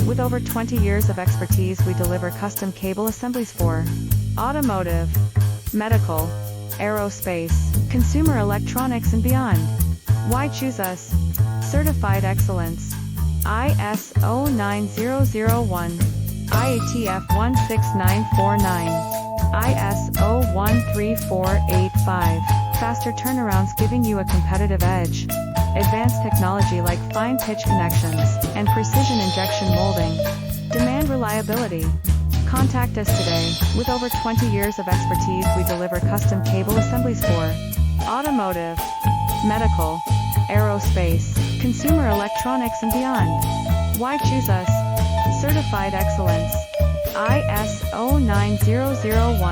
With over 20 years of expertise, we deliver custom cable assemblies for automotive, medical, aerospace, consumer electronics and beyond. Why choose us? Certified excellence. ISO 9001, IATF 16949, ISO 13485. Faster turnarounds giving you a competitive edge. Advanced technology like fine pitch connections and precision injection molding. Demand reliability. Contact us today. With over 20 years of expertise, we deliver custom cable assemblies for automotive, medical, aerospace, consumer electronics and beyond. Why choose us? Certified excellence. ISO 9001.